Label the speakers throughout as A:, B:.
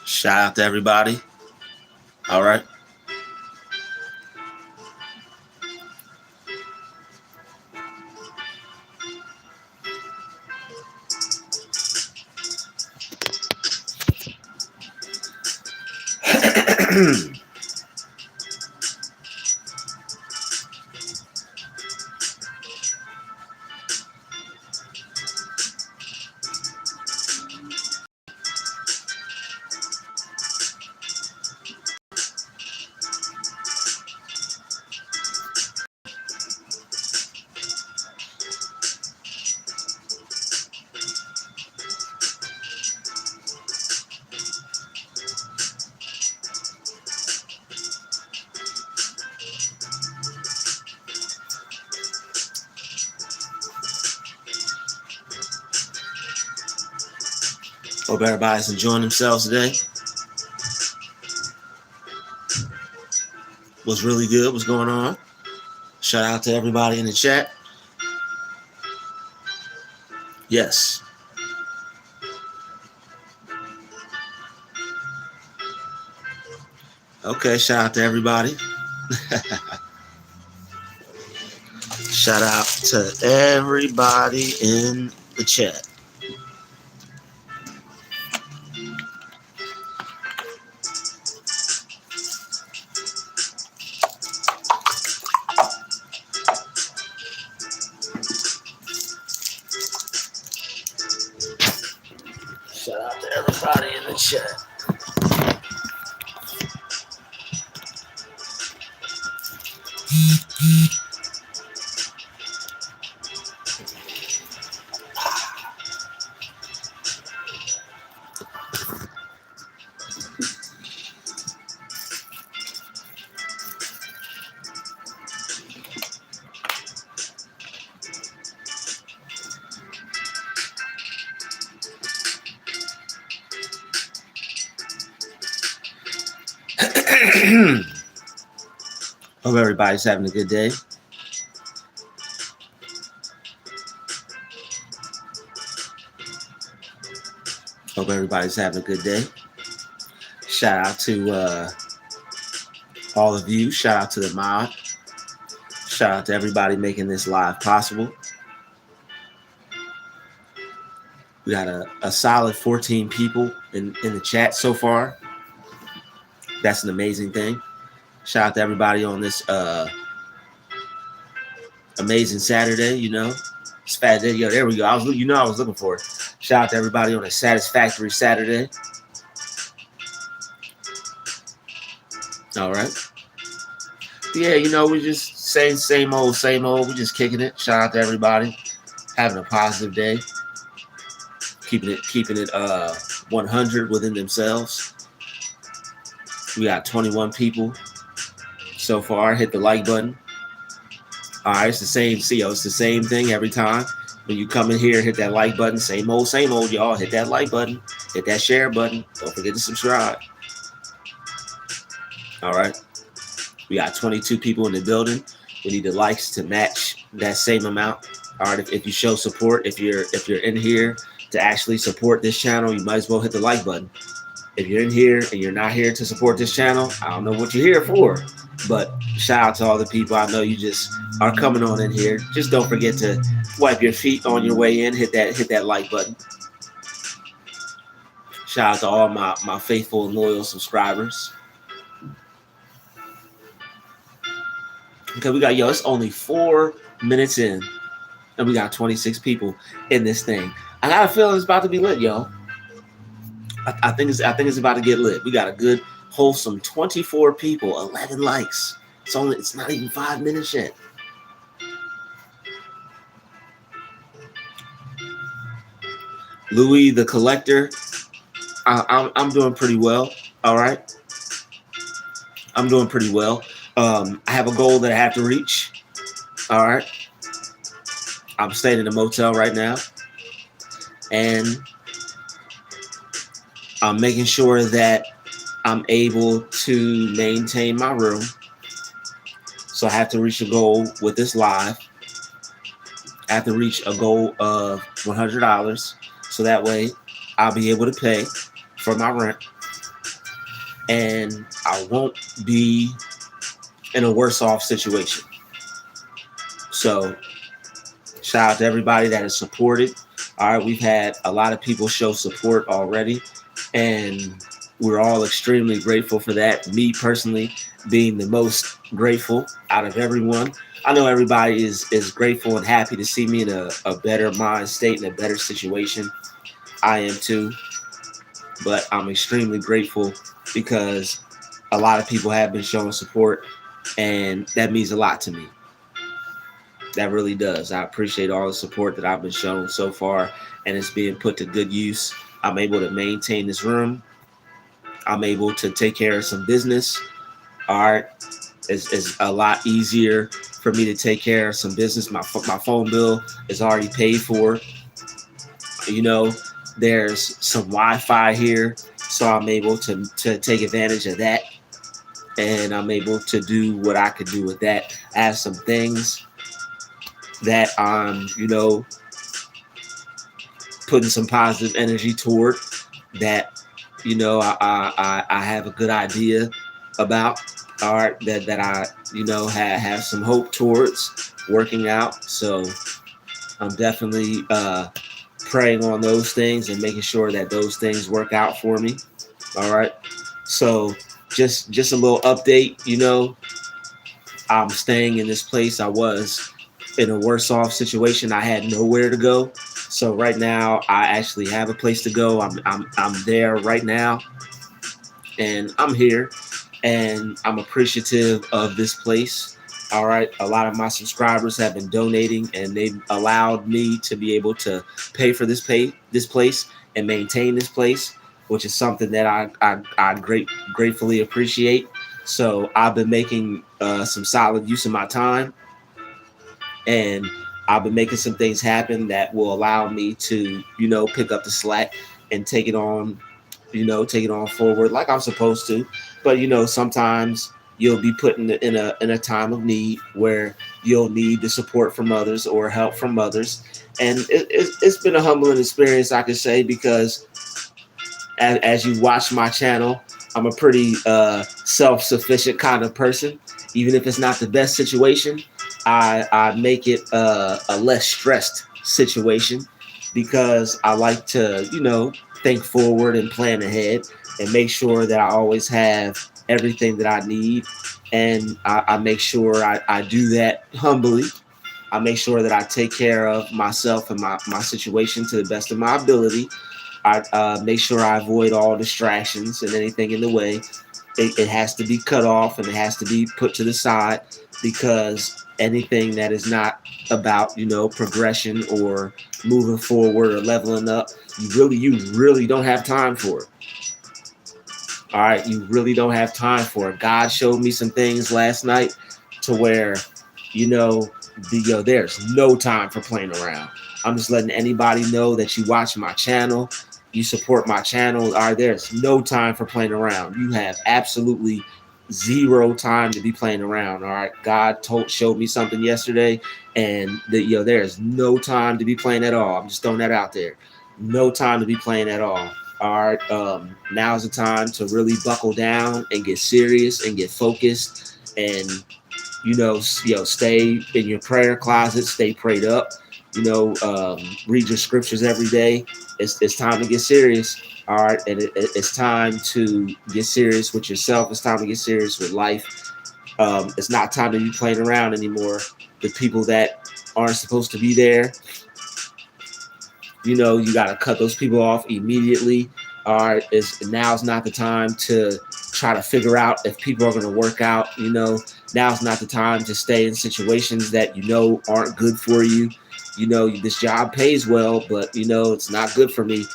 A: Shout out to everybody. All right. Hope everybody's enjoying themselves today. What's really good? What's going on? Shout out to everybody in the chat. Yes. Okay, shout out to everybody. Shout out to everybody in the chat. Shout out to everybody in the chat. Hope everybody's having a good day. Hope everybody's having a good day. Shout out to all of you. Shout out to the mod. Shout out to everybody making this live possible. We got a solid 14 people in the chat so far. That's an amazing thing. Shout out to everybody on this amazing Saturday, you know. It's fat day. Yo, there we go. I was looking for it. Shout out to everybody on a satisfactory Saturday. All right. Yeah, you know, we just saying same old. We just kicking it. Shout out to everybody. Having a positive day. Keeping it 100 within themselves. We got 21 people so far. Hit the like button. All right, it's the same. See, it's the same thing every time. When you come in here, hit that like button. Same old, y'all. Hit that like button. Hit that share button. Don't forget to subscribe. All right. We got 22 people in the building. We need the likes to match that same amount. All right. If you show support, if you're in here to actually support this channel, you might as well hit the like button. If you're in here and you're not here to support this channel, I don't know what you're here for. But shout out to all the people. I know you just are coming on in here. Just don't forget to wipe your feet on your way in. Hit that like button. Shout out to all my faithful and loyal subscribers. Okay, it's only 4 minutes in, and we got 26 people in this thing. I got a feeling it's about to be lit, yo. I think it's about to get lit. We got a good, wholesome 24 people, 11 likes. It's not even 5 minutes yet. Louis the Collector. I'm doing pretty well. All right. I'm doing pretty well. I have a goal that I have to reach. All right. I'm staying in a motel right now. And I'm making sure that I'm able to maintain my room. So I have to reach a goal with this live. I have to reach a goal of $100. So that way I'll be able to pay for my rent. and I won't be in a worse off situation. So shout out to everybody that has supported. All right, we've had a lot of people show support already, and we're all extremely grateful for that. Me personally being the most grateful out of everyone. I know everybody is grateful and happy to see me in a better mind state and a better situation. I am too, but I'm extremely grateful because a lot of people have been showing support, and that means a lot to me. That really does. I appreciate all the support that I've been shown so far, and it's being put to good use. I'm able to maintain this room. I'm able to take care of some business. All right, it's a lot easier for me to take care of some business. My phone bill is already paid for. You know, there's some Wi-Fi here, so I'm able to take advantage of that, and I'm able to do what I could do with that. I have some things that I'm, putting some positive energy toward that, I have a good idea about. All right, that I, have some hope towards working out. So I'm definitely praying on those things and making sure that those things work out for me. All right. So just a little update, I'm staying in this place. I was in a worse off situation. I had nowhere to go. So right now I actually have a place to go. I'm there right now, and I'm here, and I'm appreciative of this place. All right, a lot of my subscribers have been donating, and they've allowed me to be able to pay for this place and maintain this place, which is something that I gratefully appreciate. So I've been making some solid use of my time, and I've been making some things happen that will allow me to, pick up the slack and take it on forward like I'm supposed to. But sometimes you'll be put in a time of need where you'll need the support from others or help from others, and it's been a humbling experience, I could say, because as you watch my channel, I'm a pretty self-sufficient kind of person. Even if it's not the best situation, I make it a less stressed situation because I like to, think forward and plan ahead and make sure that I always have everything that I need. And I make sure I do that humbly. I make sure that I take care of myself and my situation to the best of my ability. I make sure I avoid all distractions and anything in the way. It has to be cut off and it has to be put to the side, because anything that is not about progression or moving forward or leveling up, you really don't have time for it. All right, you really don't have time for it. God showed me some things last night to where, there's no time for playing around. I'm just letting anybody know that you watch my channel, you support my channel. All right, there's no time for playing around. You have absolutely zero time to be playing around. All right, God showed me something yesterday, and there's no time to be playing at all. I'm just throwing that out there. No time to be playing at all. All right, now's the time to really buckle down and get serious and get focused, and stay in your prayer closet, stay prayed up. Read your scriptures every day. It's time to get serious. All right, and it's time to get serious with yourself. It's time to get serious with life. It's not time to be playing around anymore. The people that aren't supposed to be there, you got to cut those people off immediately. All right, now's not the time to try to figure out if people are going to work out. Now's not the time to stay in situations that aren't good for you. This job pays well, but it's not good for me.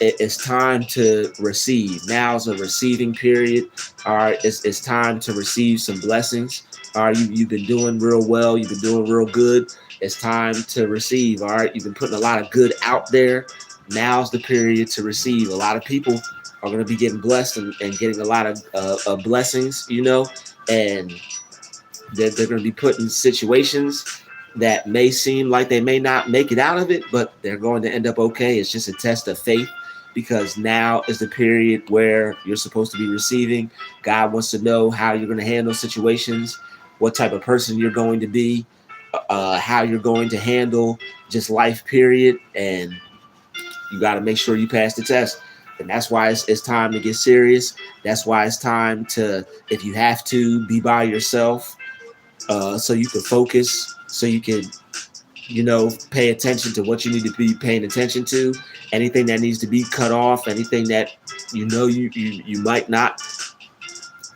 A: It's time to receive. Now's a receiving period. All right, it's time to receive some blessings. All right, you've been doing real well. You've been doing real good. It's time to receive. All right, you've been putting a lot of good out there. Now's the period to receive. A lot of people are going to be getting blessed and getting a lot of blessings, and they're going to be put in situations that may seem like they may not make it out of it, but they're going to end up okay. It's just a test of faith. because now is the period where you're supposed to be receiving. God wants to know how you're going to handle situations, what type of person you're going to be, how you're going to handle just life, period. And you got to make sure you pass the test. And that's why it's time to get serious. That's why it's time to, if you have to, be by yourself, so you can focus, so you can, pay attention to what you need to be paying attention to. Anything that needs to be cut off, anything that you might not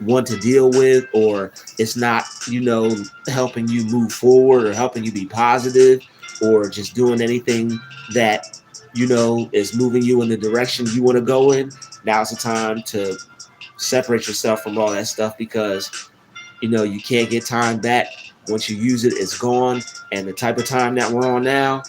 A: want to deal with, or it's not, helping you move forward or helping you be positive, or just doing anything that, is moving you in the direction you want to go in. Now's the time to separate yourself from all that stuff, because you can't get time back. Once you use it, it's gone. And the type of time that we're on now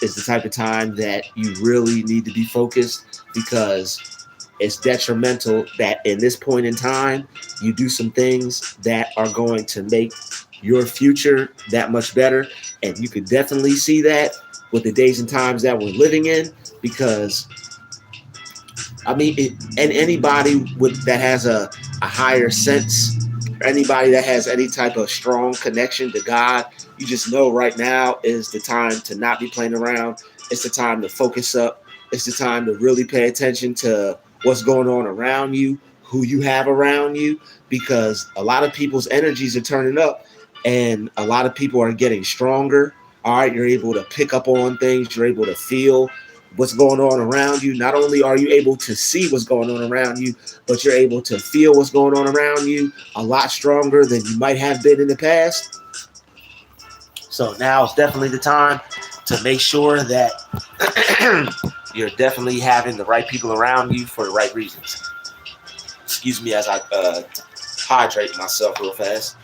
A: is the type of time that you really need to be focused, because it's detrimental that in this point in time, you do some things that are going to make your future that much better. And you could definitely see that with the days and times that we're living in, because and anybody that has a higher sense, anybody that has any type of strong connection to God, you just know right now is the time to not be playing around. It's the time to focus up. It's the time to really pay attention to what's going on around you, who you have around you, because a lot of people's energies are turning up and a lot of people are getting stronger. All right, you're able to pick up on things. You're able to feel what's going on around you. Not only are you able to see what's going on around you, but you're able to feel what's going on around you a lot stronger than you might have been in the past. So now is definitely the time to make sure that you're definitely having the right people around you for the right reasons. Excuse me as I hydrate myself real fast.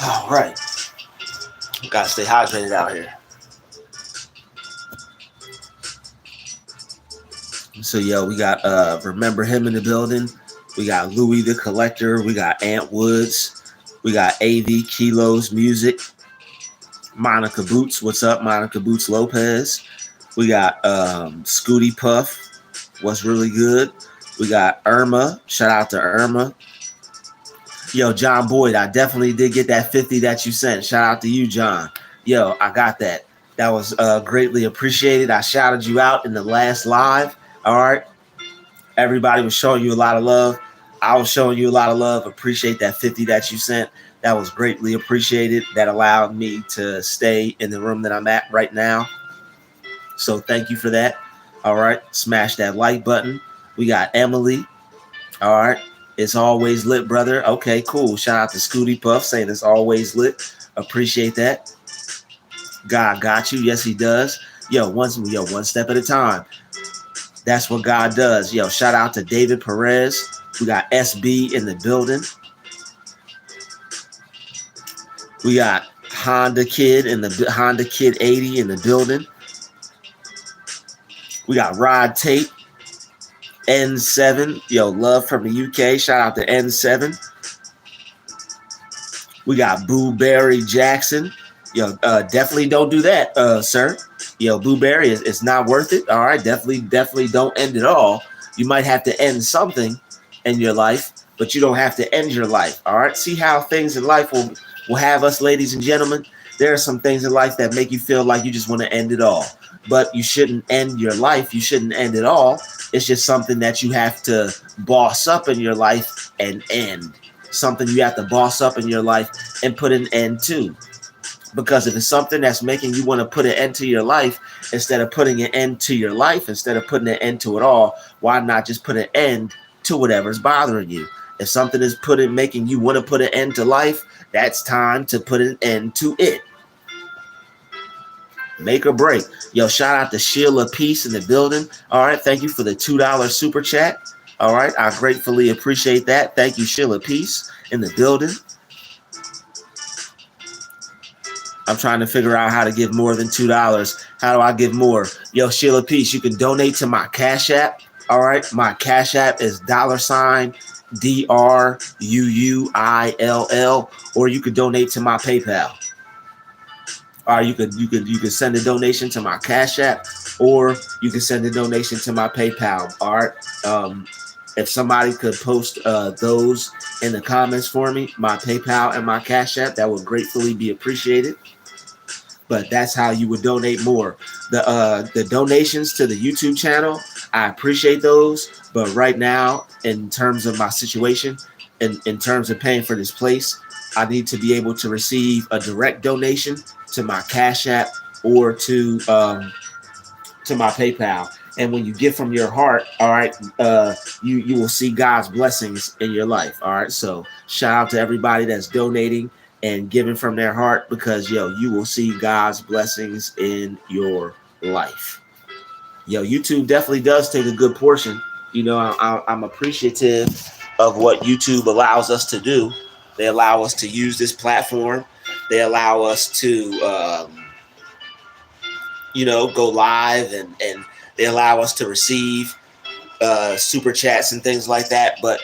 A: All right. Gotta stay hydrated out here. So, we got Remember Him in the building. We got Louis the Collector. We got Ant Woods. We got AV Kilos Music. Monica Boots. What's up, Monica Boots Lopez? We got Scooty Puff. What's really good? We got Irma. Shout out to Irma. John Boyd, I definitely did get that 50 that you sent. Shout out to you, John. I got that. That was greatly appreciated. I shouted you out in the last live. All right. Everybody was showing you a lot of love. I was showing you a lot of love. Appreciate that 50 that you sent. That was greatly appreciated. That allowed me to stay in the room that I'm at right now. So thank you for that. All right. Smash that like button. We got Emily. All right. It's always lit, brother. Okay, cool. Shout out to Scooty Puff saying it's always lit. Appreciate that. God got you. Yes, he does. One step at a time. That's what God does. Shout out to David Perez. We got SB in the building. We got Honda Kid 80 in the building. We got Rod Tate. N7, love from the UK. Shout out to N7. We got Boo Berry Jackson. Definitely don't do that, sir. Boo Berry, it's not worth it. All right, definitely don't end it all. You might have to end something in your life, but you don't have to end your life. All right, see how things in life will have us, ladies and gentlemen. There are some things in life that make you feel like you just want to end it all, but you shouldn't end your life. You shouldn't end it all. It's just something that you have to boss up in your life and end. Something you have to boss up in your life and put an end to. Because if it's something that's making you want to put an end to your life, instead of putting an end to your life, instead of putting an end to it all, why not just put an end to whatever's bothering you? If something is making you want to put an end to life, that's time to put an end to it. Make or break. Shout out to Sheila Peace in the building. All right. Thank you for the $2 super chat. All right. I gratefully appreciate that. Thank you, Sheila Peace in the building. I'm trying to figure out how to give more than $2. How do I give more? Sheila Peace, you can donate to my Cash App. All right, my Cash App is $DRUUILL, or you could donate to my PayPal. All right, you could send a donation to my Cash App, or you can send a donation to my PayPal. All right. If somebody could post those in the comments for me, my PayPal and my Cash App, that would gratefully be appreciated. But that's how you would donate more. The donations to the YouTube channel, I appreciate those. But right now, in terms of my situation, in terms of paying for this place, I need to be able to receive a direct donation to my Cash App or to my PayPal. And when you give from your heart, all right, you will see God's blessings in your life. All right. So shout out to everybody that's donating and giving from their heart, because you will see God's blessings in your life. YouTube definitely does take a good portion. I'm appreciative of what YouTube allows us to do. They allow us to use this platform. They allow us to go live, and they allow us to receive super chats and things like that. But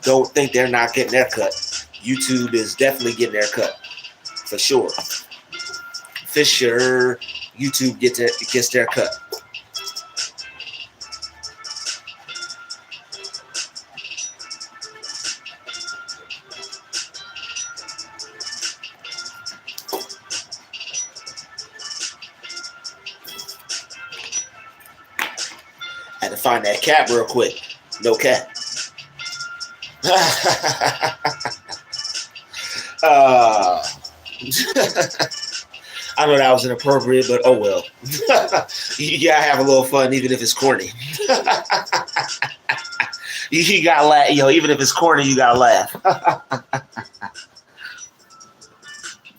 A: don't think they're not getting their cut. YouTube is definitely getting their cut, for sure. For sure, YouTube gets their cut. Had to find that cap real quick. No cap. I know that was inappropriate, but oh well. You gotta have a little fun, even if it's corny. You gotta laugh, even if it's corny, you gotta laugh.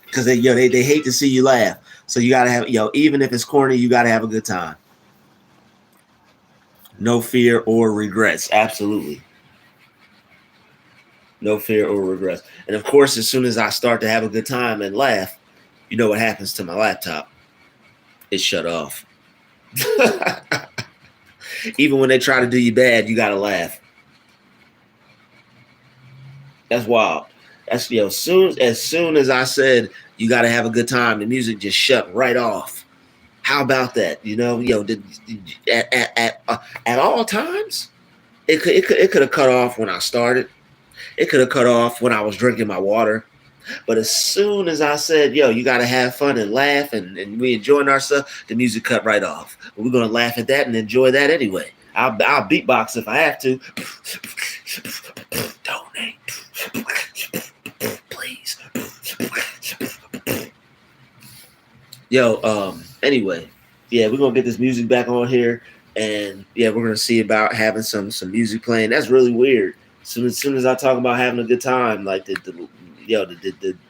A: Because they hate to see you laugh. So you gotta have, even if it's corny, you gotta have a good time. No fear or regrets. Absolutely. No fear or regrets. And of course, as soon as I start to have a good time and laugh, you know what happens to my laptop? It shut off. Even when they try to do you bad, you gotta laugh. That's wild. That's as soon as I said you gotta have a good time, the music just shut right off. How about that? At all times, it could have cut off when I started. It could have cut off when I was drinking my water. But as soon as I said, you got to have fun and laugh and we enjoying ourselves, the music cut right off. But we're going to laugh at that and enjoy that anyway. I'll beatbox if I have to. Donate. Please. Anyway, we're going to get this music back on here. And we're going to see about having some music playing. That's really weird. As soon as I talk about having a good time, like the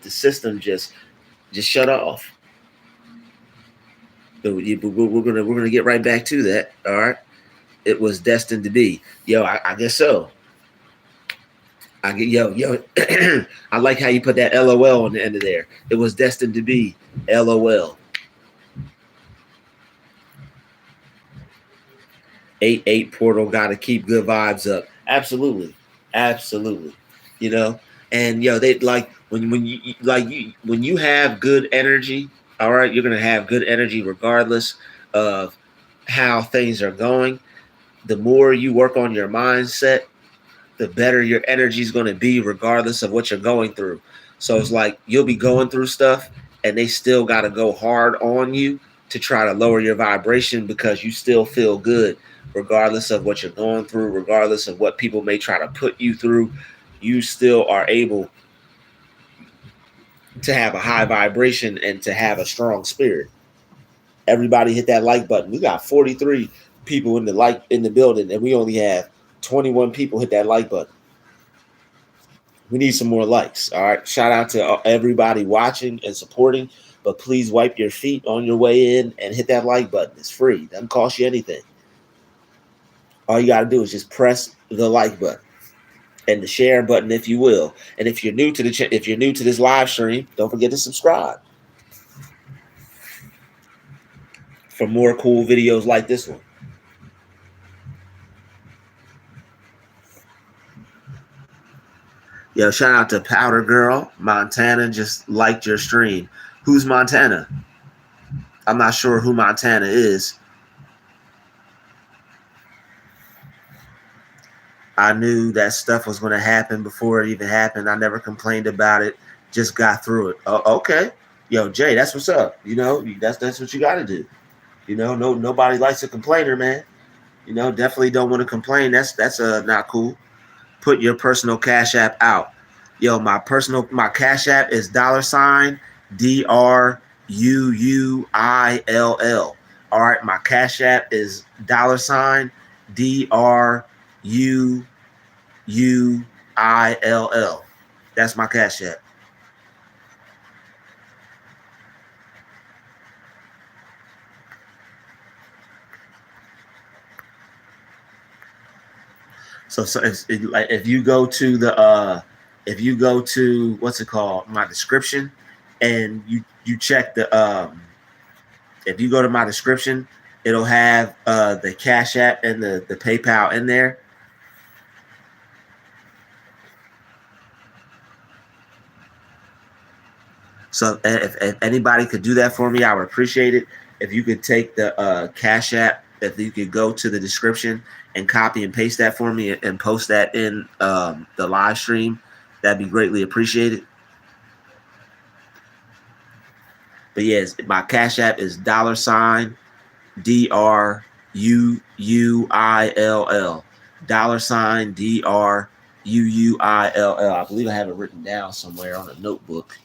A: system just shut off. But we're gonna get right back to that. All right, it was destined to be. I guess so. I like how you put that LOL on the end of there. It was destined to be. LOL. 8-8 portal. Got to keep good vibes up. Absolutely. And they like when you have good energy, all right, you're gonna have good energy regardless of how things are going. The more you work on your mindset, the better your energy is gonna be, regardless of what you're going through. So it's like you'll be going through stuff and they still gotta go hard on you to try to lower your vibration, because you still feel good. Regardless of what you're going through, regardless of what people may try to put you through, you still are able to have a high vibration and to have a strong spirit. Everybody hit that like button. We got 43 people in the building, and we only have 21 people hit that like button. We need some more likes. All right. Shout out to everybody watching and supporting, but please wipe your feet on your way in and hit that like button. It's free. Doesn't cost you anything. All you got to do is just press the like button and the share button, if you will. And if you're new to this live stream, don't forget to subscribe for more cool videos like this one. Yo, shout out to Powder Girl. Montana just liked your stream. Who's Montana? I'm not sure who Montana is. I knew that stuff was going to happen before it even happened. I never complained about it. Just got through it. Oh, okay. Yo, Jay, that's what's up. You know, that's what you got to do. You know, nobody likes a complainer, man. You know, definitely don't want to complain. That's not cool. Put your personal Cash App out. Yo, my Cash App is $Druuill. All right, my Cash App is $Druuill. That's my Cash App. So if you go to what's it called, my description, and you check if you go to my description, it'll have the Cash App and the PayPal in there. So if anybody could do that for me, I would appreciate it. If you could take the Cash App, if you could go to the description and copy and paste that for me and post that in the live stream, that'd be greatly appreciated. But yes, my Cash App is $Druuill. $Druuill. I believe I have it written down somewhere on a notebook.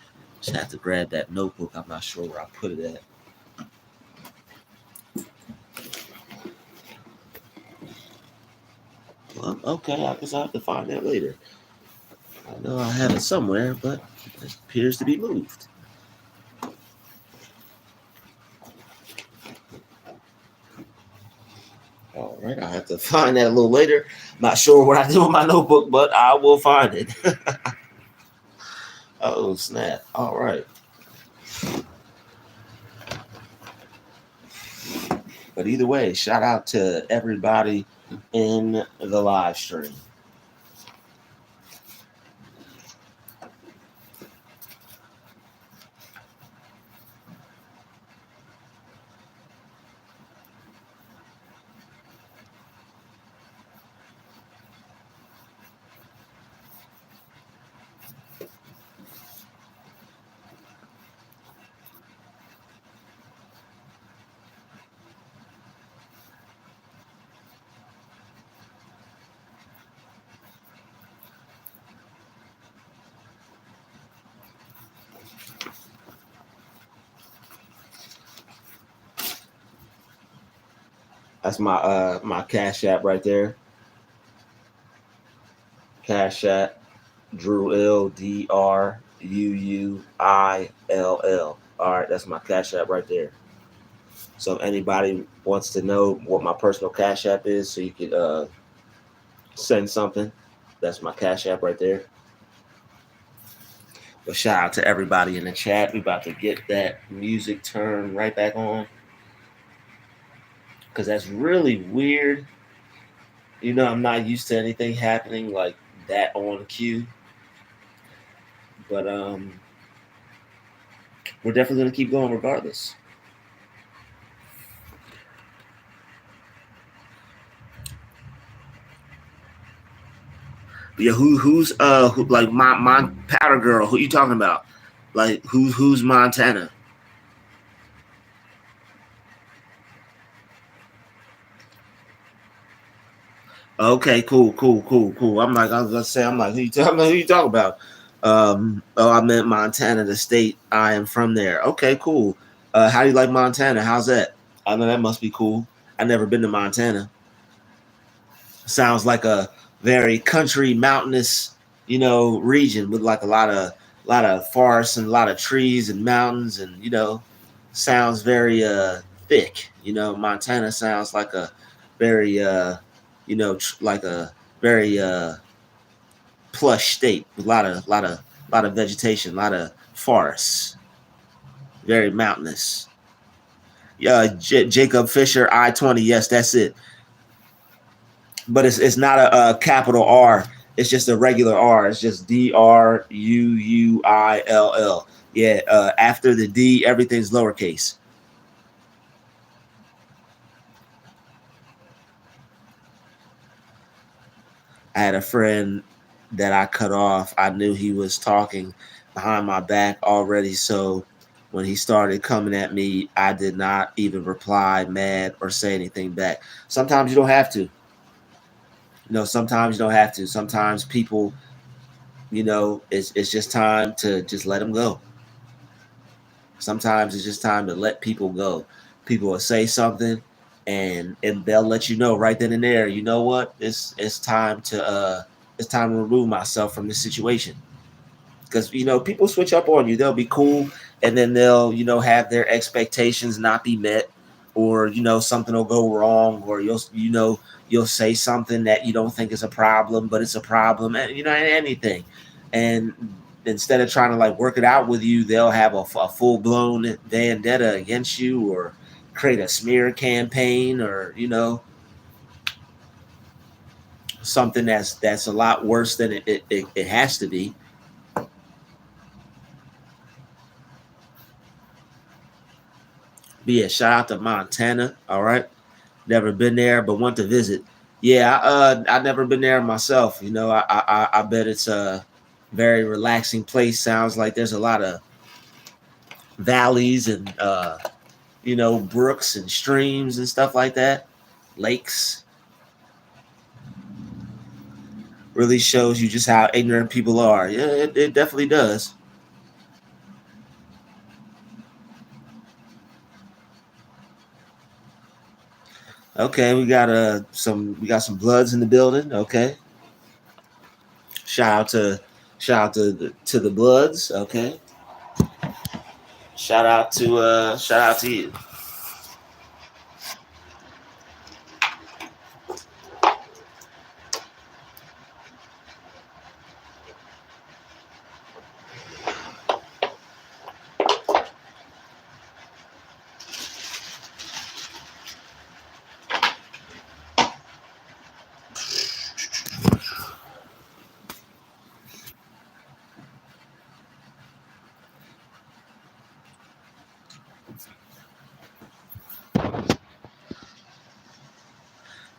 A: Just have to grab that notebook. I'm not sure where I put it at. Well, okay, I guess I have to find that later. I know I have it somewhere, but it appears to be moved. All right, I'll have to find that a little later. Not sure what I did with my notebook, but I will find it. Oh, snap. All right. But either way, shout out to everybody in the live stream. That's my Cash App right there. Cash App, Druuill, DRUUILL. All right, that's my Cash App right there. So if anybody wants to know what my personal Cash App is, so you could send something, that's my Cash App right there. But shout out to everybody in the chat. We about to get that music turned right back on, because that's really weird. You know, I'm not used to anything happening like that on cue. But we're definitely gonna keep going regardless. Yeah, who's like my Powder Girl? Who you talking about? Like who's Montana? Okay, cool. I'm like, I was gonna say, I'm like, who you talking about? Oh, I meant Montana, the state. I am from there. Okay, cool. How do you like Montana? How's that? I know that must be cool. I've never been to Montana. Sounds like a very country, mountainous, region with like a lot of forests and a lot of trees and mountains, and sounds very thick. Montana sounds like a very like a very plush state with a lot of vegetation, a lot of forests, very mountainous. Yeah, Jacob Fisher, I-20. Yes, that's it. But it's not a capital R. It's just a regular R. It's just Druuill. Yeah, after the D, everything's lowercase. I had a friend that I cut off. I knew he was talking behind my back already. So when he started coming at me, I did not even reply mad or say anything back. Sometimes you don't have to. Sometimes you don't have to. Sometimes people, it's just time to just let them go. Sometimes it's just time to let people go. People will say something and they'll let you know right then and there, you know what? It's time to remove myself from this situation. Because people switch up on you. They'll be cool and then they'll have their expectations not be met, or something will go wrong, or you'll say something that you don't think is a problem but it's a problem, and anything. And instead of trying to like work it out with you, they'll have a full-blown vendetta against you, or create a smear campaign, or something that's a lot worse than it has to be. But yeah, shout out to Montana. All right, never been there, but want to visit. Yeah, I never been there myself. I bet it's a very relaxing place. Sounds like there's a lot of valleys and brooks and streams and stuff like that, lakes. Really shows you just how ignorant people are. Yeah, it definitely does. Okay, we got some bloods in the building. Okay, shout out to the bloods. Okay, shout out to you.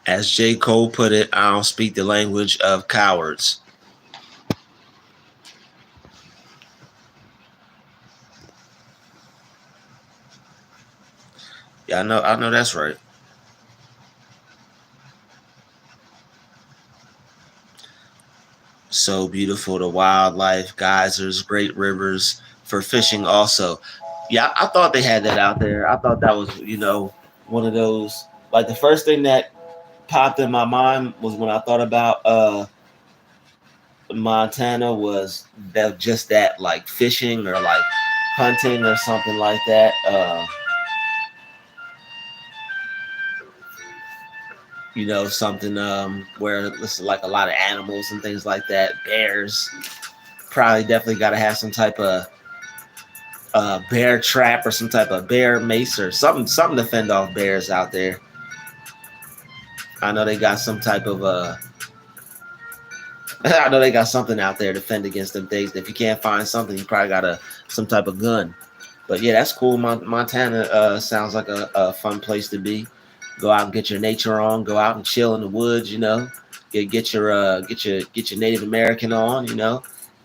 A: As J. Cole put it, I don't speak the language of cowards. Yeah, I know that's right. So beautiful, the wildlife, geysers, great rivers for fishing also. Yeah, I thought they had that out there. I thought that was, one of those, like the first thing that popped in my mind was when I thought about Montana, was that just that, like fishing or like hunting or something like that. Something where it's like a lot of animals and things like that. Bears. Probably definitely got to have some type of bear trap or some type of bear mace or something to fend off bears out there. I know they got some type of I know they got something out there to fend against them things. If you can't find something, you probably got some type of gun. But yeah, that's cool. Montana sounds like a fun place to be. Go out and get your nature on. Go out and chill in the woods. Get your Native American on.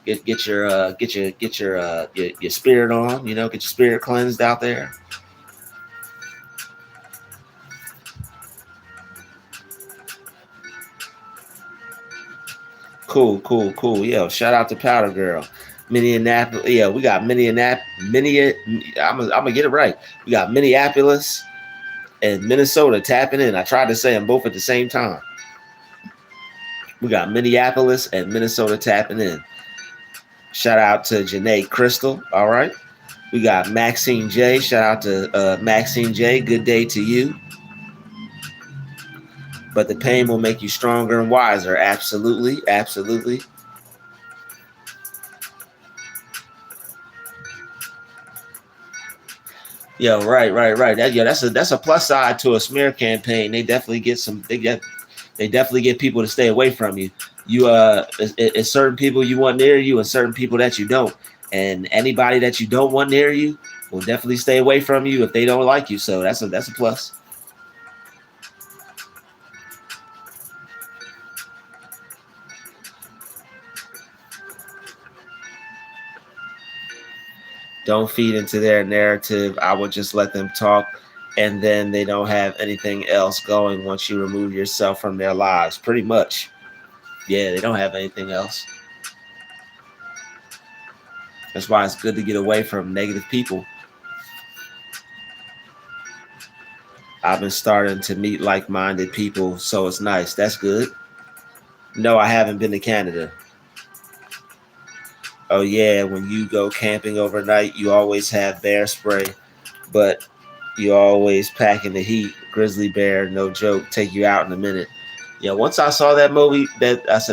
A: Get your spirit on. Get your spirit cleansed out there. Cool, cool, cool. Yeah, shout out to Powder Girl. Minneapolis. Yeah, we got Minneapolis. I'm gonna get it right. We got Minneapolis and Minnesota tapping in. I tried to say them both at the same time. We got Minneapolis and Minnesota tapping in. Shout out to Janae Crystal. All right. We got Maxine J. Shout out to Maxine J. Good day to you. But the pain will make you stronger and wiser. Absolutely. Absolutely. Yeah, right. That's a plus side to a smear campaign. They definitely get people to stay away from you. You it's certain people you want near you and certain people that you don't. And anybody that you don't want near you will definitely stay away from you if they don't like you. So that's a plus. Don't feed into their narrative. I would just let them talk, and then they don't have anything else going once you remove yourself from their lives. Pretty much. Yeah, they don't have anything else. That's why it's good to get away from negative people. I've been starting to meet like-minded people, so it's nice. That's good. No, I haven't been to Canada. Oh yeah, when you go camping overnight, you always have bear spray, but you always pack in the heat. Grizzly bear, no joke, take you out in a minute. Yeah, once I saw that movie,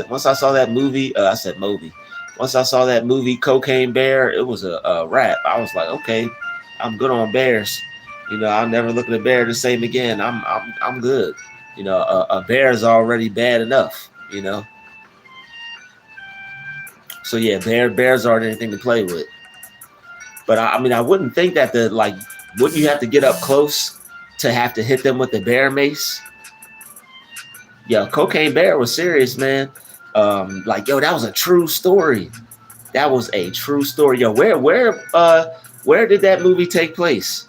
A: once I saw that movie, I said movie. Once I saw that movie, Cocaine Bear, it was a wrap. I was like, okay, I'm good on bears. I'll never look at a bear the same again. I'm good. A bear is already bad enough. So yeah, bears aren't anything to play with. But I mean, I wouldn't think that wouldn't you have to get up close to have to hit them with the bear mace? Yo, Cocaine Bear was serious, man. That was a true story. That was a true story. Yo, where did that movie take place?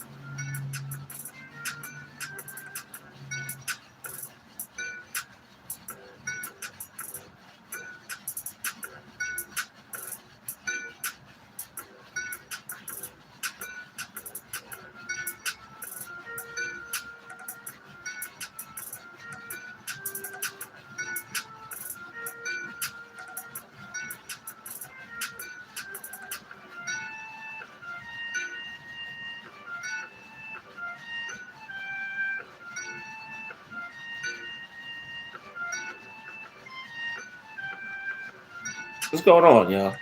A: What's going on, y'all?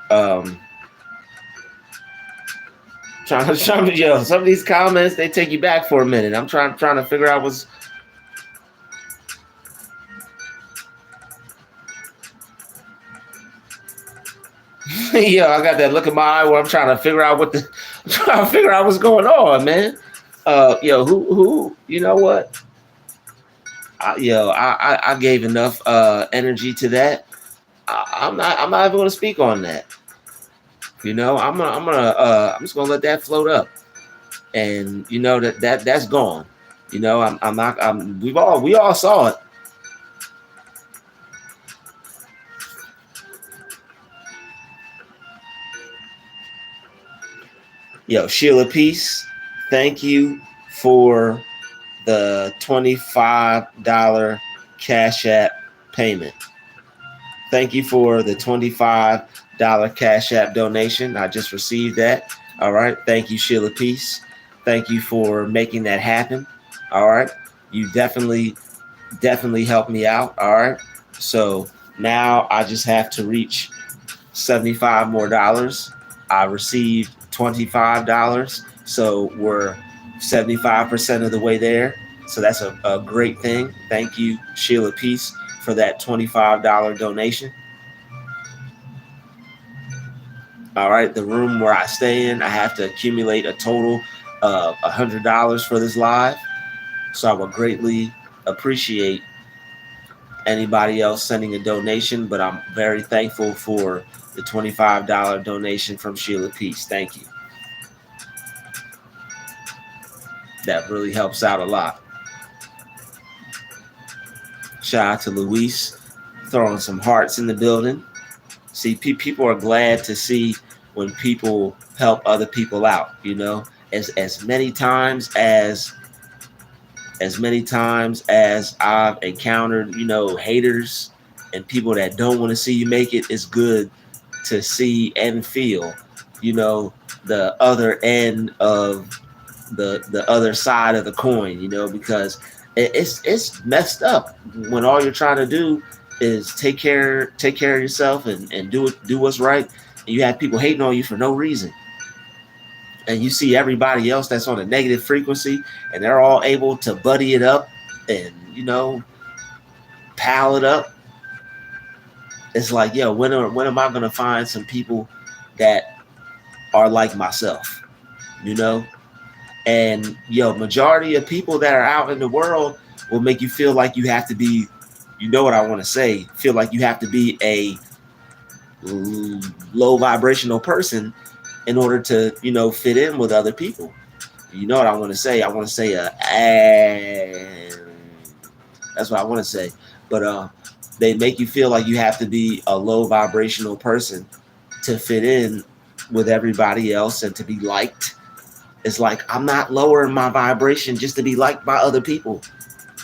A: Um, yo, some of these comments they take you back for a minute. I'm trying to figure out what's. Yo, I got that look in my eye where I'm trying to figure out I'm trying to figure out what's going on, man. Yo, who? You know what? I gave enough energy to that. I'm not even going to speak on that. I'm just gonna let that float up, and that's gone. I'm not. We all saw it. Yo, Sheila Peace, thank you for the $25 Cash App payment. Thank you for the $25 Cash App donation. I just received that. All right. Thank you, Sheila Peace. Thank you for making that happen. All right. You definitely helped me out. All right. So now I just have to reach $75 more. I received $25. So we're 75% of the way there. So that's a great thing. Thank you, Sheila Peace, for that $25 donation. All right, the room where I stay in, I have to accumulate a total of $100 for this live. So I would greatly appreciate anybody else sending a donation, but I'm very thankful for the $25 donation from Sheila Peace. Thank you. That really helps out a lot. Shout out to Luis, throwing some hearts in the building. See, people are glad to see when people help other people out. As many times as I've encountered, haters and people that don't want to see you make it, it's good to see and feel, the other end of the other side of the coin, because it's messed up when all you're trying to do is take care of yourself and do what's right, and you have people hating on you for no reason, and you see everybody else that's on a negative frequency and they're all able to buddy it up and pal it up. It's like, yo, when am I gonna find some people that are like myself? You know? And yo, majority of people that are out in the world will make you feel like you have to be, you know what I want to say, feel like you have to be a low vibrational person in order to, you know, fit in with other people. You know what I want to say? I want to say that's what I want to say. But they make you feel like you have to be a low vibrational person to fit in with everybody else and to be liked. It's like, I'm not lowering my vibration just to be liked by other people.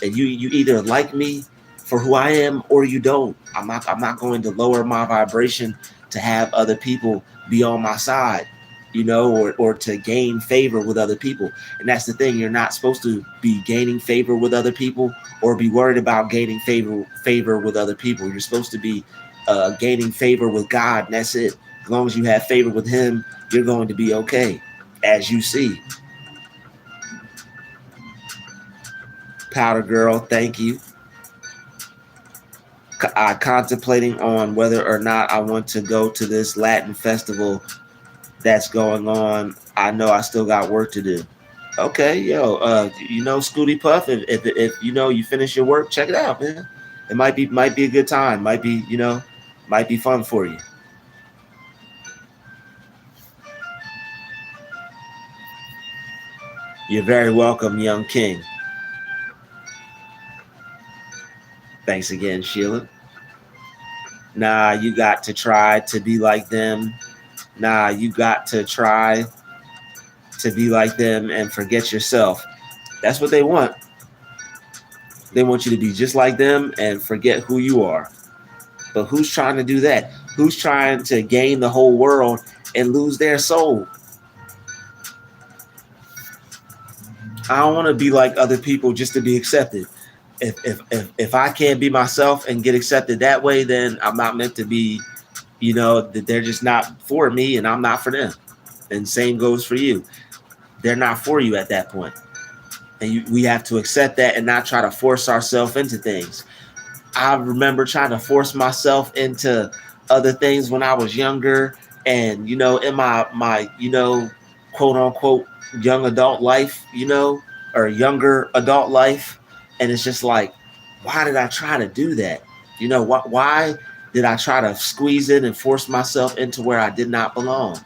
A: And you either like me for who I am or you don't. I'm not going to lower my vibration to have other people be on my side, you know, or to gain favor with other people. And that's the thing, you're not supposed to be gaining favor with other people or be worried about gaining favor with other people. You're supposed to be gaining favor with God, and that's it. As long as you have favor with him, you're going to be okay, as you see. Powder Girl, thank you. Contemplating on whether or not I want to go to this Latin festival that's going on. I know I still got work to do. Okay, yo, you know, Scooty Puff, if you know you finish your work, check it out, man. It might be a good time. Might be, you know, might be fun for you. You're very welcome, young king. Thanks again, Sheila. Nah, you got to try to be like them. Nah, you got to try to be like them and forget yourself. That's what they want. They want you to be just like them and forget who you are. But who's trying to do that? Who's trying to gain the whole world and lose their soul? I don't want to be like other people just to be accepted. If I can't be myself and get accepted that way, then I'm not meant to be, you know, that they're just not for me and I'm not for them. And same goes for you. They're not for you at that point. And we have to accept that and not try to force ourselves into things. I remember trying to force myself into other things when I was younger, and you know, in my you know, quote unquote young adult life, you know, or younger adult life, and it's just like, why did I try to do that? You know, why did I try to squeeze in and force myself into where I did not belong?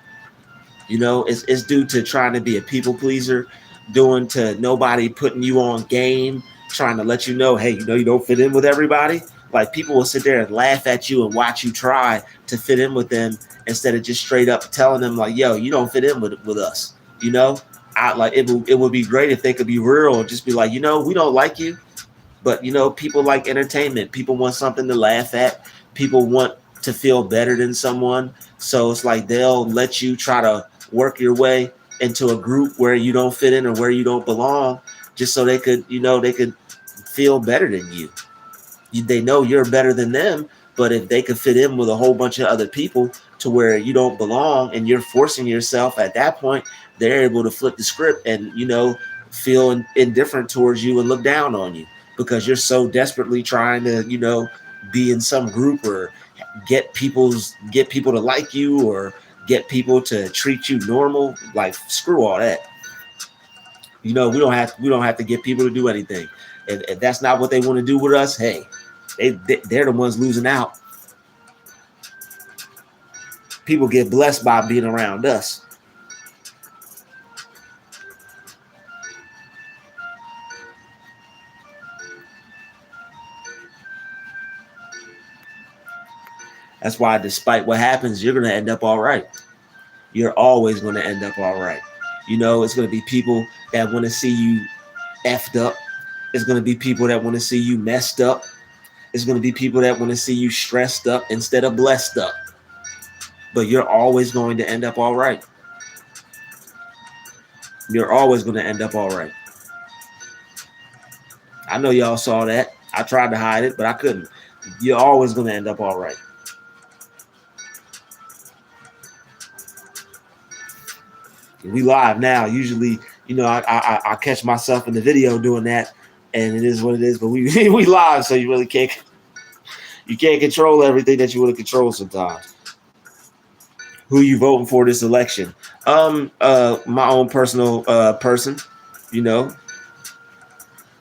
A: You know, it's due to trying to be a people pleaser, doing to nobody putting you on game, trying to let you know, hey, you know, you don't fit in with everybody. Like people will sit there and laugh at you and watch you try to fit in with them instead of just straight up telling them like, yo, you don't fit in with us. You know, I like it would be great if they could be real and just be like, you know, we don't like you. But you know, people like entertainment. People want something to laugh at. People want to feel better than someone. So it's like they'll let you try to work your way into a group where you don't fit in or where you don't belong, just so they could, you know, they could feel better than you. They know you're better than them, but if they could fit in with a whole bunch of other people to where you don't belong and you're forcing yourself at that point, they're able to flip the script and, you know, feel indifferent towards you and look down on you because you're so desperately trying to, you know, be in some group or get people to like you or get people to treat you normal. Like screw all that. You know, we don't have to get people to do anything. If that's not what they want to do with us, hey, they're the ones losing out. People get blessed by being around us. That's why, despite what happens, you're going to end up all right. You're always going to end up all right. You know, it's going to be people that want to see you effed up. It's going to be people that want to see you messed up. It's going to be people that want to see you stressed up instead of blessed up. But you're always going to end up all right. You're always going to end up all right. I know y'all saw that. I tried to hide it, but I couldn't. You're always going to end up all right. We live now. Usually, you know, I catch myself in the video doing that, and it is what it is. But we we live, so you You can't control everything that you want to control sometimes. Who you voting for this election? My own personal person, you know,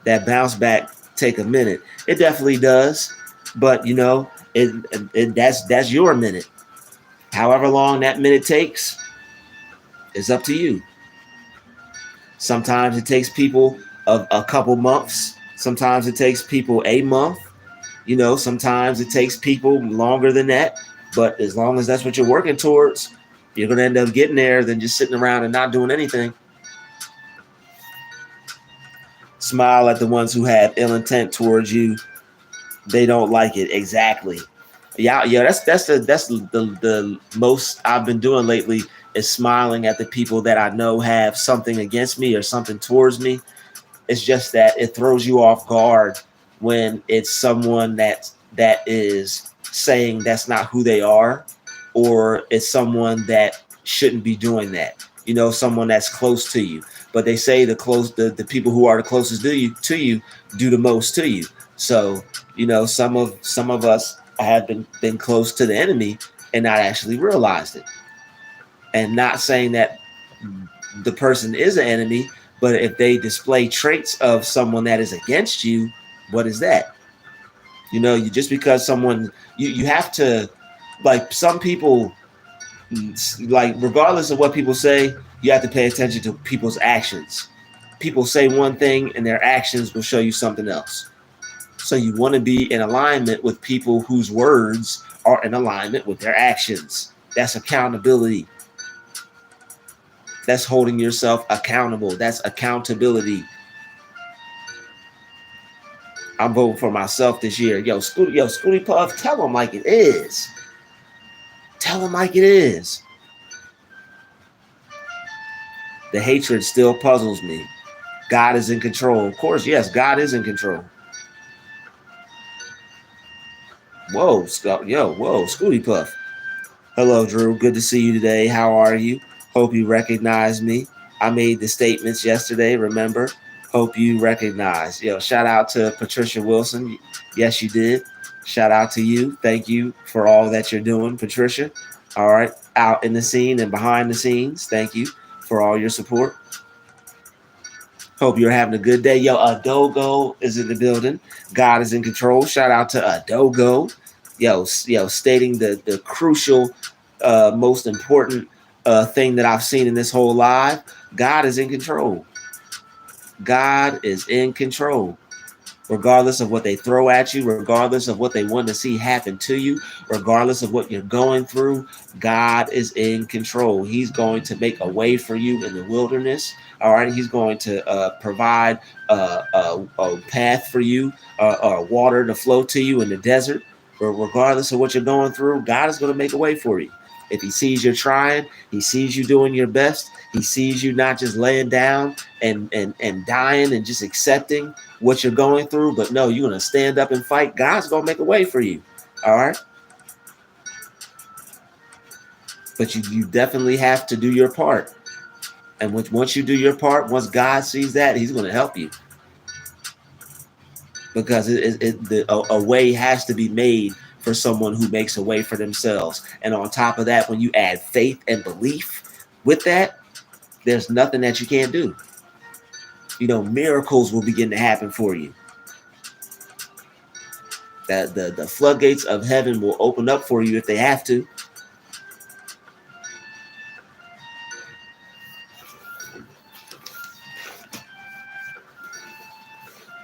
A: that bounce back take a minute. It definitely does. But you know, that's your minute. However long that minute takes, it's up to you. Sometimes it takes people a couple months. Sometimes it takes people a month. You know, sometimes it takes people longer than that. But as long as that's what you're working towards, you're going to end up getting there than just sitting around and not doing anything. Smile at the ones who have ill intent towards you. They don't like it. Exactly. Yeah. That's the most I've been doing lately is smiling at the people that I know have something against me or something towards me. It's just that it throws you off guard when it's someone that is saying that's not who they are, or it's someone that shouldn't be doing that. You know, someone that's close to you. But they say the people who are the closest to you do the most to you. So, you know, some of us have been close to the enemy and not actually realized it. And not saying that the person is an enemy, but if they display traits of someone that is against you, what is that? You know, you just because someone you have to, like, some people, like, regardless of what people say, you have to pay attention to people's actions. People say one thing and their actions will show you something else. So you want to be in alignment with people whose words are in alignment with their actions. That's accountability. That's holding yourself accountable. That's accountability. I'm voting for myself this year. Scooty Puff, tell them like it is. Tell them like it is. The hatred still puzzles me. God is in control. Of course, yes, God is in control. Whoa, Scooty Puff. Hello, Drew. Good to see you today. How are you? Hope you recognize me. I made the statements yesterday, remember? Hope you recognize. Shout out to Patricia Wilson. Yes, you did. Shout out to you. Thank you for all that you're doing, Patricia. All right. Out in the scene and behind the scenes. Thank you for all your support. Hope you're having a good day. Adogo is in the building. God is in control. Shout out to Adogo. Stating the crucial, most important thing that I've seen in this whole live. God is in control. God is in control. Regardless of what they throw at you, regardless of what they want to see happen to you, regardless of what you're going through, God is in control. He's going to make a way for you in the wilderness. All right. He's going to provide a path for you, water to flow to you in the desert. But regardless of what you're going through, God is going to make a way for you. If he sees you're trying, he sees you doing your best. He sees you not just laying down and dying and just accepting what you're going through, but no, you're going to stand up and fight. God's going to make a way for you. All right. But you definitely have to do your part. And once you do your part, once God sees that, he's going to help you. Because a way has to be made for someone who makes a way for themselves. And on top of that, when you add faith and belief with that, there's nothing that you can't do. Miracles will begin to happen for you. That the floodgates of heaven will open up for you if they have to.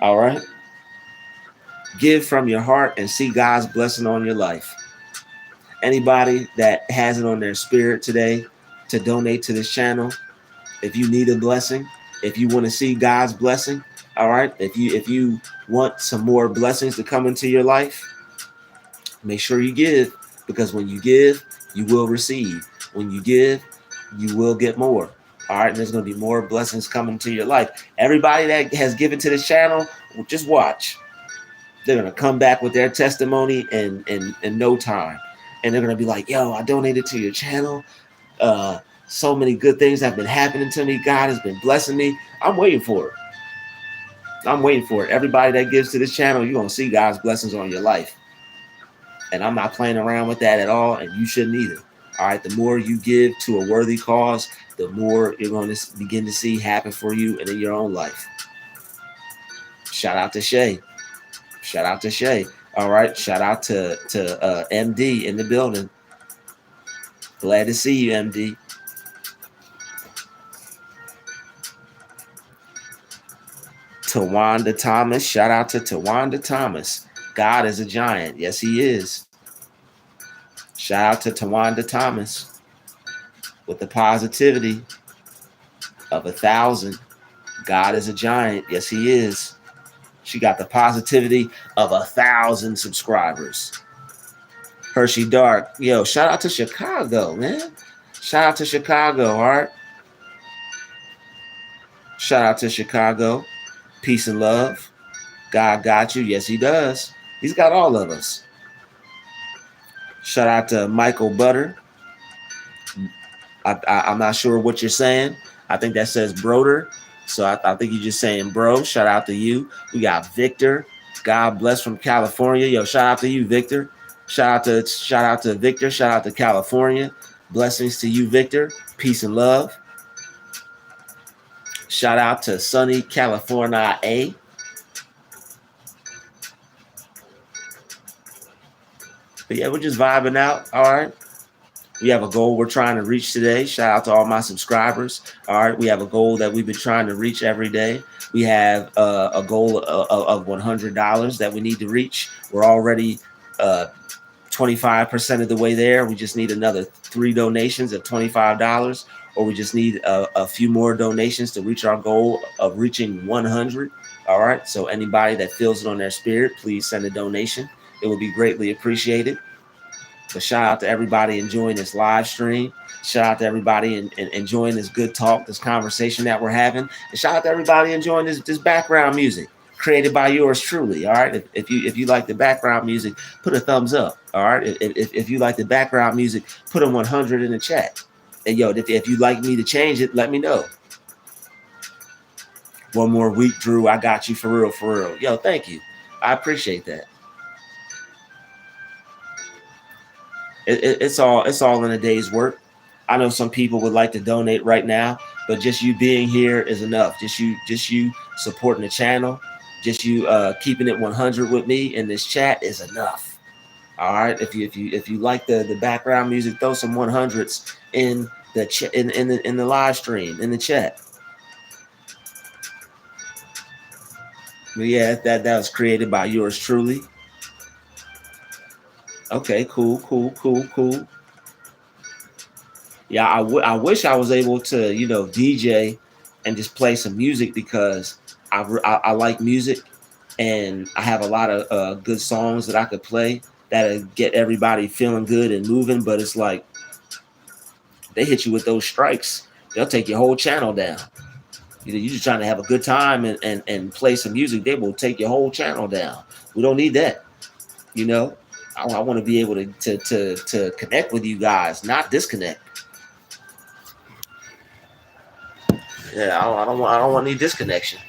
A: All right. Give from your heart and see God's blessing on your life. Anybody that has it on their spirit today to donate to this channel, if you need a blessing, if you want to see God's blessing, all right, if you want some more blessings to come into your life, make sure you give, because when you give, you will receive. When you give, you will get more. All right, and there's going to be more blessings coming to your life. Everybody that has given to this channel, just watch. They're going to come back with their testimony in no time. And they're going to be like, I donated to your channel. So many good things have been happening to me. God has been blessing me. I'm waiting for it. Everybody that gives to this channel, you're going to see God's blessings on your life. And I'm not playing around with that at all, and you shouldn't either. All right, the more you give to a worthy cause, the more you're going to begin to see happen for you and in your own life. Shout out to Shay. Shout out to Shay. All right, shout out to MD in the building. Glad to see you, MD. Tawanda Thomas. Shout out to Tawanda Thomas. God is a giant. Yes, he is. Shout out to Tawanda Thomas with the positivity of 1,000. God is a giant. Yes, he is. She got the positivity of 1,000 subscribers. Hershey Dark. Yo, shout out to Chicago, man. Shout out to Chicago, all right? Shout out to Chicago. Peace and love. God got you. Yes, he does. He's got all of us. Shout out to Michael Butter. I'm not sure what you're saying. I think that says broder. So I think you're just saying bro. Shout out to you. We got Victor. God bless from California. Yo, shout out to you, Victor. Shout out to Victor. Shout out to California. Blessings to you, Victor. Peace and love. Shout out to sunny California A. But yeah, we're just vibing out. All right. We have a goal we're trying to reach today. Shout out to all my subscribers. All right. We have a goal that we've been trying to reach every day. We have a goal of $100 that we need to reach. We're already 25% of the way there. We just need another 3 donations of $25, or we just need a few more donations to reach our goal of reaching 100. All right. So anybody that feels it on their spirit, please send a donation. It would be greatly appreciated. So shout out to everybody enjoying this live stream. Shout out to everybody and enjoying this good talk, this conversation that we're having. And shout out to everybody enjoying this background music created by yours truly. All right. If you like the background music, put a thumbs up. All right. If you like the background music, put a 100 in the chat. And yo, if you'd like me to change it, let me know. One more week, Drew. I got you for real, for real. Yo, thank you. I appreciate that. It's all in a day's work. I know some people would like to donate right now, but just you being here is enough. Just you supporting the channel, just you keeping it 100 with me in this chat is enough. All right. If you like the background music, throw some 100s in the in the live stream in the chat. But yeah, that was created by yours truly. Okay, cool. Yeah, I wish I was able to, DJ and just play some music, because I like music, and I have a lot of good songs that I could play that'll get everybody feeling good and moving. But it's like they hit you with those strikes, they'll take your whole channel down. You're just trying to have a good time and play some music, they will take your whole channel down. We don't need that. I want to be able to connect with you guys, not disconnect. Yeah, I don't want any disconnection.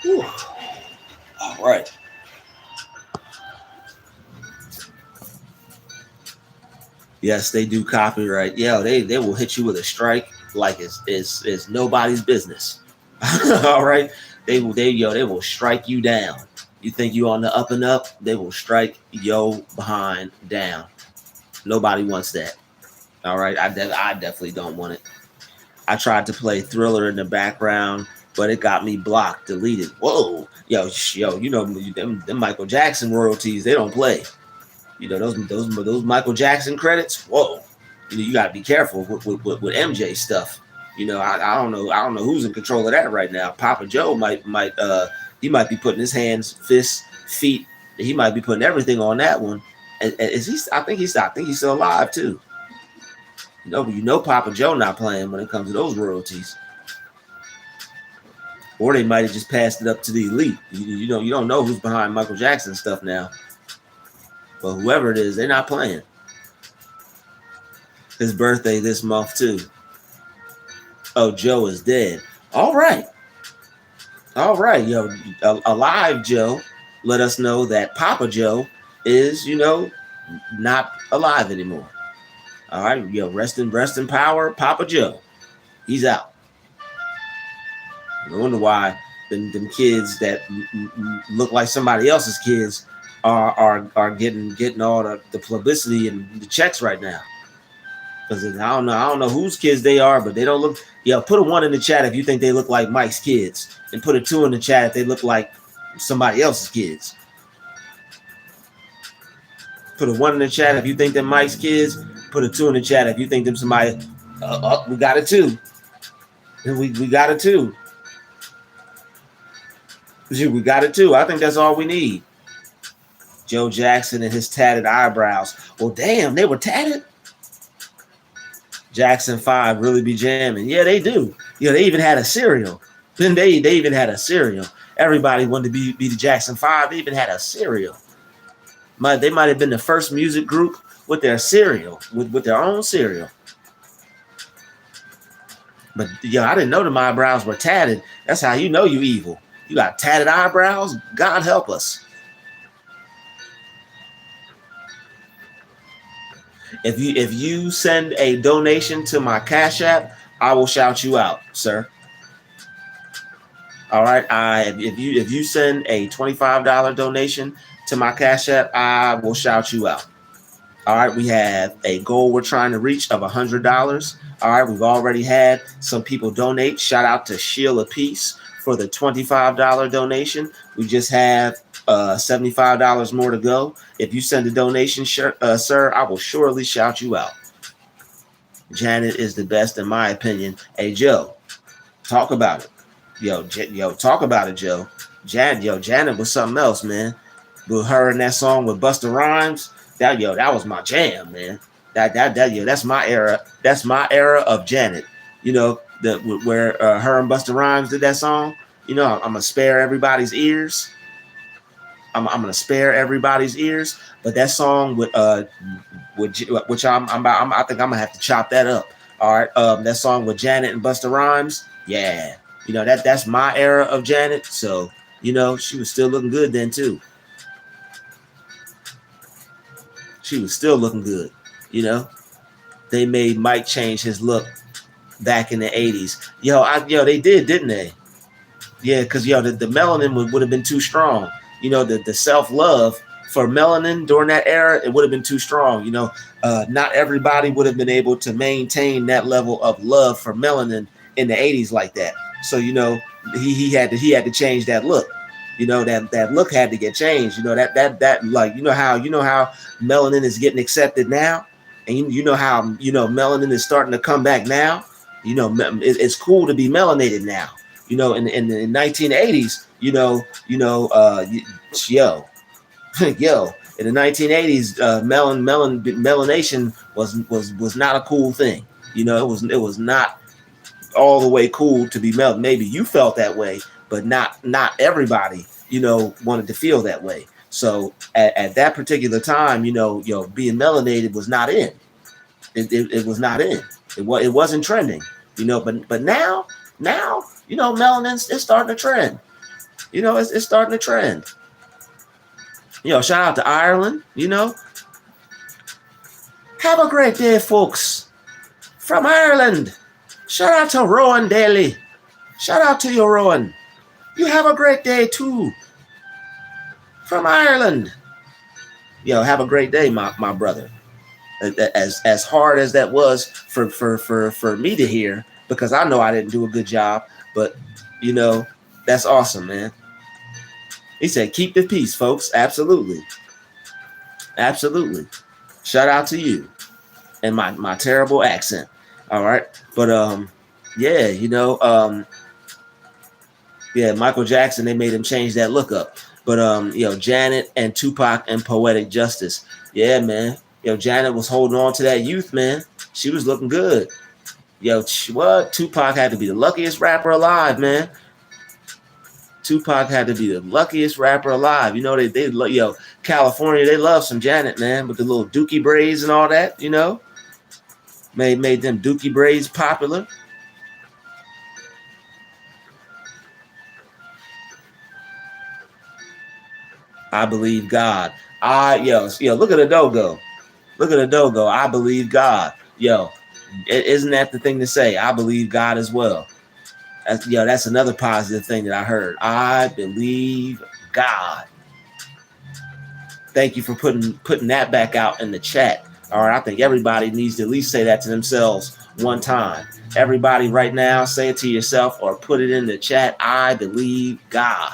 A: Whew. All right. Yes, they do copyright. Yeah, they will hit you with a strike like it's nobody's business. All right, they will strike you down. You think you on the up and up? They will strike yo behind down. Nobody wants that. All right, I definitely don't want it. I tried to play Thriller in the background, but it got me blocked, deleted. Whoa, yo, them Michael Jackson royalties, they don't play. Those Michael Jackson credits. Whoa, you got to be careful with MJ stuff. I don't know who's in control of that right now. Papa Joe might he might be putting his hands, fists, feet. He might be putting everything on that one. And is he? I think he's still alive too. Papa Joe not playing when it comes to those royalties. Or they might have just passed it up to the elite. You don't know who's behind Michael Jackson stuff now. But whoever it is, they're not playing. His birthday this month too. Oh, Joe is dead. All right. All right, yo, alive Joe let us know that Papa Joe is, not alive anymore. All right, yo, rest in power, Papa Joe. He's out. I wonder why them kids that look like somebody else's kids are getting all the publicity and the checks right now. Because I don't know whose kids they are, but they don't look. Yeah, put a 1 in the chat if you think they look like Mike's kids, and put a 2 in the chat if they look like somebody else's kids. Put a 1 in the chat if you think they're Mike's kids. Put a 2 in the chat if you think them somebody. We got a 2. We got a 2. We got a 2. I think that's all we need. Joe Jackson and his tatted eyebrows. Well, damn, they were tatted. Jackson 5 really be jamming. Yeah, they do. They even had a cereal. Then they even had a cereal. Everybody wanted to be the Jackson 5. They even had a cereal. They might have been the first music group with their cereal, with their own cereal. But I didn't know the eyebrows were tatted. That's how you know you evil. You got tatted eyebrows? God help us. If you send a donation to my Cash App, I will shout you out, sir. All right. If you send a $25 donation to my Cash App, I will shout you out. All right. We have a goal we're trying to reach of $100. All right. We've already had some people donate. Shout out to Sheila Peace for the $25 donation. We just have $75 more to go. If you send a donation, sir, I will surely shout you out. Janet is the best in my opinion. Hey, Joe, talk about it. Yo, talk about it, Joe. Janet was something else, man. With her and that song with Busta Rhymes, that was my jam, man. That's my era. That's my era of Janet. Where her and Busta Rhymes did that song. I'm gonna spare everybody's ears. I'm gonna spare everybody's ears, but that song which I think I'm gonna have to chop that up. All right, that song with Janet and Busta Rhymes, yeah, that's my era of Janet. So she was still looking good then too. She was still looking good. They made Mike change his look back in the 80s. They did, didn't they? Yeah, because the melanin would have been too strong. The self-love for melanin during that era, it would have been too strong. Not everybody would have been able to maintain that level of love for melanin in the 80s like that. So, he had to change that look. That look had to get changed. That like, how melanin is getting accepted now, and how melanin is starting to come back now. It's cool to be melanated now. In the 1980s, in the 1980s, melanation was not a cool thing. It was not all the way cool to be melanated. Maybe you felt that way, but not everybody, wanted to feel that way. So at that particular time, being melanated was not in. It was not in. It wasn't trending. But now. Melanin is starting to trend. It's starting to trend. Shout out to Ireland. Have a great day, folks. From Ireland. Shout out to Rowan Daly. Shout out to you, Rowan. You have a great day too. From Ireland. Have a great day, my brother. As hard as that was for me to hear, because I know I didn't do a good job. But, that's awesome, man. He said, keep the peace, folks. Absolutely. Absolutely. Shout out to you and my terrible accent. All right. But, Michael Jackson, they made him change that look up. But, Janet and Tupac and Poetic Justice. Yeah, man. Janet was holding on to that youth, man. She was looking good. What? Tupac had to be the luckiest rapper alive, Cash California, they love some Janet, man, with the little dookie braids and all that, you know. Made them dookie braids popular. I believe God. Yo, look at the Dogo. Look at the Dogo. I believe God. Yo, isn't that the thing to say? I believe God as well. That's another positive thing that I heard. I believe God. Thank you for putting that back out in the chat. All right, I think everybody needs to at least say that to themselves one time. Everybody right now, say it to yourself or put it in the chat. I believe God.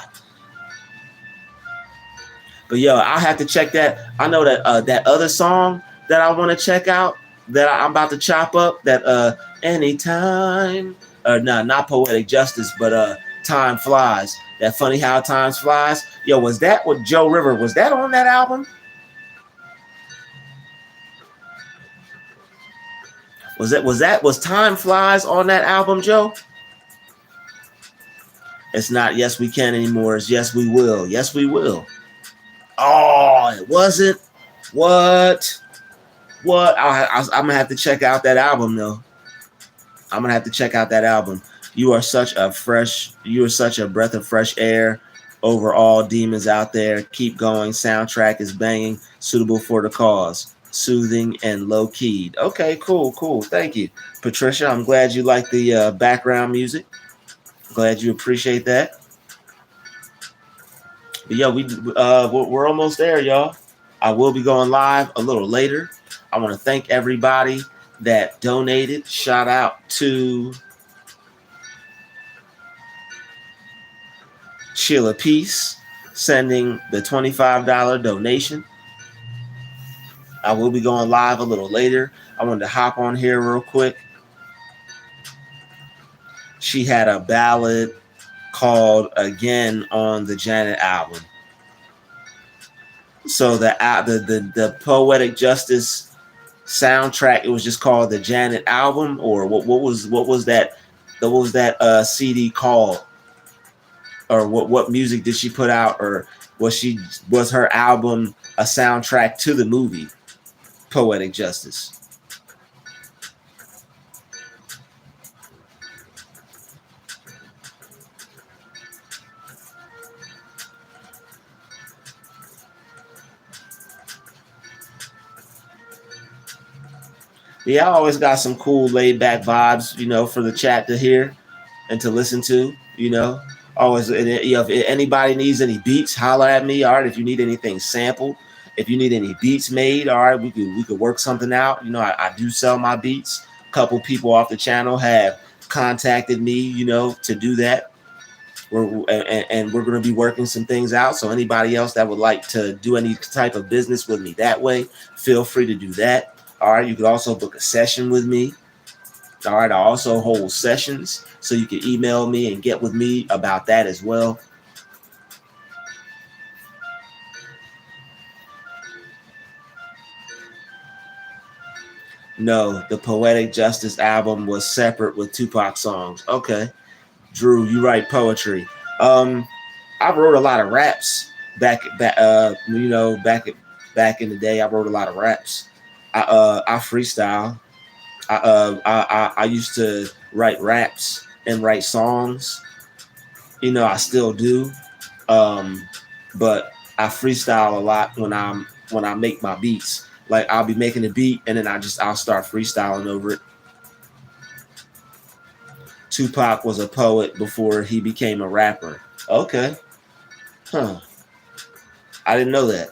A: But yo, I'll have to check that. I know that that other song that I want to check out that I'm about to chop up. That anytime, or no, not Poetic Justice, but Time Flies. That Funny How Time Flies. Yo, was that with Joe River? Was that on that album? Was Time Flies on that album, Joe? It's not Yes We Can anymore. It's Yes We Will. Yes We Will. Oh, it wasn't. What? I'm gonna have to check out that album though. I'm gonna have to check out that album. You are such a breath of fresh air over all demons out there. Keep going. Soundtrack is banging, suitable for the cause, soothing and low keyed. Okay, cool. Thank you, Patricia. I'm glad you like the background music. Glad you appreciate that. But yeah, we're almost there, y'all. I will be going live a little later. I want to thank everybody that donated. Shout out to Sheila Peace sending the $25 donation. I will be going live a little later. I wanted to hop on here real quick. She had a ballad called Again on the Janet album. So the Poetic Justice soundtrack, it was just called the Janet album, or what was that CD called, or what music did she put out, or was her album a soundtrack to the movie Poetic Justice? Yeah, I always got some cool laid back vibes, for the chat to hear and to listen to, Always, if anybody needs any beats, holler at me. All right, if you need anything sampled, if you need any beats made, all right, we could work something out. I do sell my beats. A couple people off the channel have contacted me, to do that. And we're going to be working some things out. So anybody else that would like to do any type of business with me that way, feel free to do that. All right, you could also book a session with me. All right, I also hold sessions, so you can email me and get with me about that as well. No, the Poetic Justice album was separate with Tupac songs. Okay, Drew, you write poetry. I wrote a lot of raps back in the day. I wrote a lot of raps. I freestyle. I used to write raps and write songs. I still do. But I freestyle a lot when I make my beats. Like I'll be making a beat and then I'll start freestyling over it. Tupac was a poet before he became a rapper. Okay. Huh. I didn't know that.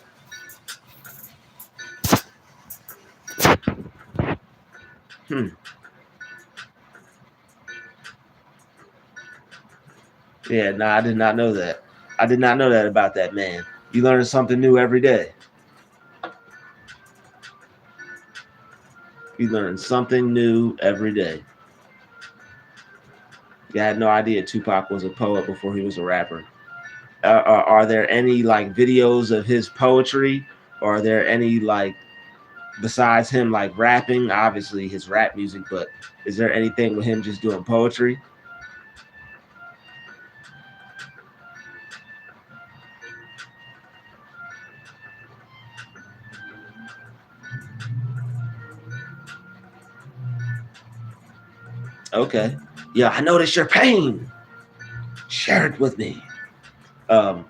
A: Yeah, no, I did not know that. I did not know that about that man. You learn something new every day. You learn something new every day. I had no idea Tupac was a poet before he was a rapper. Are there any like videos of his poetry? Or are there any like, besides him like rapping, obviously his rap music, but is there anything with him just doing poetry? Okay. Yeah, I noticed your pain. Share it with me. Shout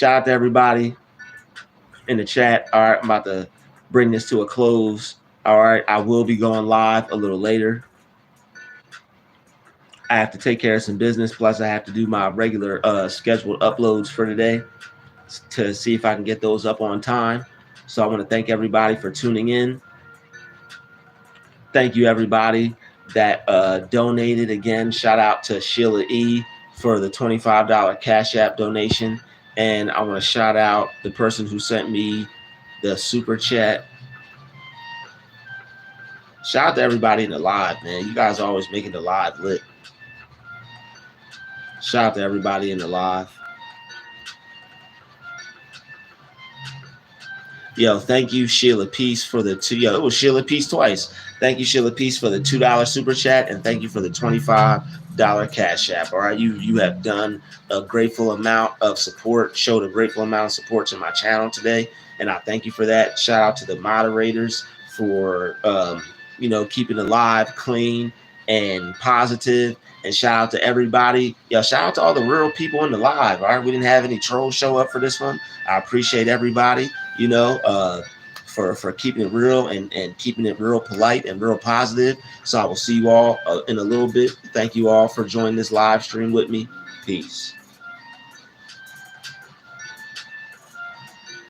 A: out to everybody in the chat. All right, I'm about to bring this to a close. All right, I will be going live a little later. I have to take care of some business. Plus, I have to do my regular scheduled uploads for today to see if I can get those up on time. So I want to thank everybody for tuning in. Thank you, everybody that donated. Again, shout out to Sheila E for the $25 Cash App donation. And I want to shout out the person who sent me the super chat. Shout out to everybody in the live, man. You guys are always making the live lit. Shout out to everybody in the live. Yo, thank you, Sheila Peace, for the two. Yo, it was Sheila Peace twice. Thank you, Sheila Peace, for the $2 super chat, and thank you for the $25 Cash App. All right, you have done a grateful amount of support, showed a grateful amount of support to my channel today, and I thank you for that. Shout out to the moderators for keeping it live, clean, and positive. And shout out to everybody. Yo, shout out to all the real people in the live. All right, we didn't have any trolls show up for this one. I appreciate everybody. For keeping it real and keeping it real polite and real positive. So I will see you all in a little bit. Thank you all for joining this live stream with me. Peace.